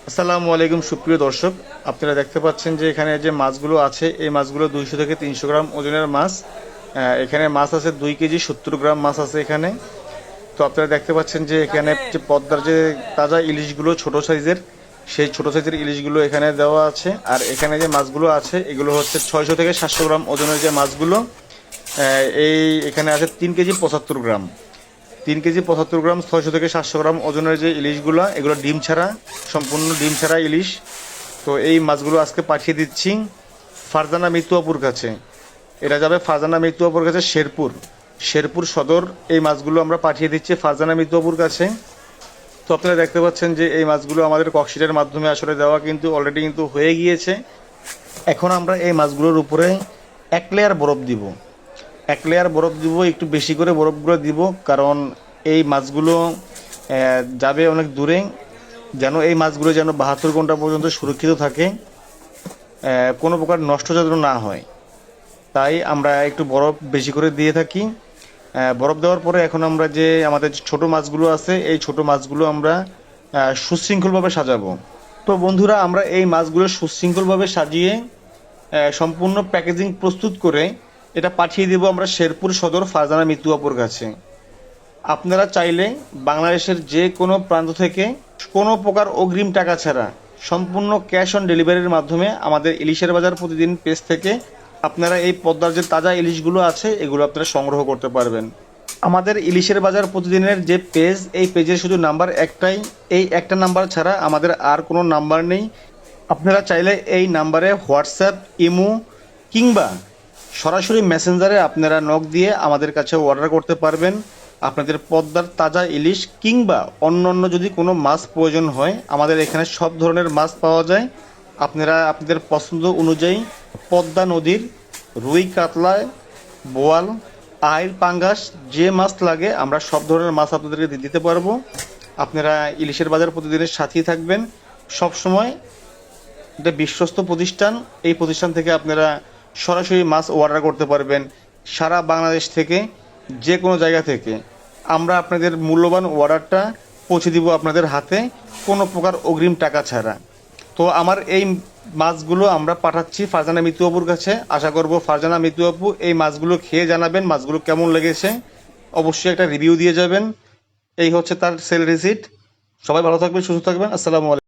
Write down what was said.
আসসালামু আলাইকুম সুপ্রিয় দর্শক, আপনারা দেখতে পাচ্ছেন যে এখানে যে মাছগুলো আছে এই মাছগুলো 200 থেকে 300 গ্রাম ওজনের মাছ। এখানে মাছ আছে 2 কেজি 70 গ্রাম মাছ আছে এখানে। তো আপনারা দেখতে পাচ্ছেন যে এখানে যে পদ্মার যে তাজা ইলিশগুলো ছোট সাইজের, সেই ছোট সাইজের ইলিশগুলো এখানে দেওয়া আছে। আর এখানে যে মাছগুলো আছে এগুলো হচ্ছে 600 থেকে 700 গ্রাম ওজনের যে মাছগুলো। এই এখানে আছে 3 কেজি 75 গ্রাম। 3 কেজি 75 গ্রাম 600 থেকে 700 গ্রাম ওজনের যে ইলিশগুলো, এগুলো ডিম ছাড়া, সম্পূর্ণ ডিম ছাড়া ইলিশ। তো এই মাছগুলো আজকে পাঠিয়ে দিচ্ছি ফারজানা মিতুয়াপুর কাছে। এটা যাবে ফারজানা মিতুয়াপুর কাছে, শেরপুর সদর। এই মাছগুলো আমরা পাঠিয়ে দিচ্ছি ফারজানা মিতুয়াপুর কাছে। তো আপনারা দেখতে পাচ্ছেন যে এই মাছগুলো আমাদের ককশিটের মাধ্যমে আসলে দেওয়া কিন্তু অলরেডি কিন্তু হয়ে গিয়েছে। এখন আমরা এই মাছগুলোর উপরে 1 লেয়ার বরফ দিব, একটু বেশি করে বরফগুলো দিব, কারণ এই মাছগুলো যাবে অনেক দূরে, যেন এই মাছগুলো যেন 72 ঘন্টা পর্যন্ত সুরক্ষিত থাকে, কোনো প্রকার নষ্ট যেন না হয়। তাই আমরা একটু বরফ বেশি করে দিয়ে থাকি। বরফ দেওয়ার পরে এখন আমরা যে আমাদের ছোট মাছগুলো আছে এই ছোট মাছগুলো আমরা সুশৃঙ্খলভাবে সাজাবো। তো বন্ধুরা, আমরা এই মাছগুলো সুশৃঙ্খলভাবে সাজিয়ে সম্পূর্ণ প্যাকেজিং প্রস্তুত করে এটা পাঠিয়ে দেব আমরা শেরপুর সদর ফারজানা মিতুয়াপুর কাছে। আপনারা চাইলে বাংলাদেশের যে কোনো প্রান্ত থেকে কোনো প্রকার অগ্রিম টাকা ছাড়া সম্পূর্ণ ক্যাশ অন ডেলিভারির মাধ্যমে আমাদের ইলিশের বাজার প্রতিদিন পেজ থেকে আপনারা এই পদ্মার যে তাজা ইলিশগুলো আছে এগুলো আপনারা সংগ্রহ করতে পারবেন। আমাদের ইলিশের বাজার প্রতিদিনের যে পেজ, এই পেজের শুধু নাম্বার একটাই, এই একটা নাম্বার ছাড়া আমাদের আর কোনো নাম্বার নেই। আপনারা চাইলে এই নাম্বারে হোয়াটসঅ্যাপ, ইমো কিংবা সরাসরি মেসেঞ্জারে আপনারা নক দিয়ে আমাদের কাছে অর্ডার করতে পারবেন। আপনাদের পদ্মার তাজা ইলিশ কিংবা অন্য যদি কোনো মাছ প্রয়োজন হয়, আমাদের এখানে সব ধরনের মাছ পাওয়া যায়। আপনারা আপনাদের পছন্দ অনুযায়ী পদ্মা নদীর রুই, কাতলা, বোয়াল, আইল, পাঙ্গাস যে মাছ লাগে আমরা সব ধরনের মাছ আপনাদেরকে দিতে পারবো। আপনারা ইলিশের বাজার প্রতিদিনের সাথেই থাকবেন সব সময়। এটা বিশ্বস্ত প্রতিষ্ঠান, এই প্রতিষ্ঠান থেকে আপনারা সরাসরি মাছ অর্ডার করতে পারবেন সারা বাংলাদেশ থেকে, যে কোনো জায়গা থেকে। আমরা আপনাদের মূল্যবান অর্ডারটা পৌঁছে দিব আপনাদের হাতে কোনো প্রকার অগ্রিম টাকা ছাড়া। তো আমার এই মাছগুলো আমরা পাঠাচ্ছি ফারজানা মিতুয়াপুর কাছে। আশা করব ফারজানা মিতুয়াপু এই মাছগুলো খেয়ে জানাবেন মাছগুলো কেমন লেগেছে, অবশ্যই একটা রিভিউ দিয়ে যাবেন। এই হচ্ছে তার সেল রিসিট। সবাই ভালো থাকবেন, সুস্থ থাকবেন। আসসালামু আলাইকুম।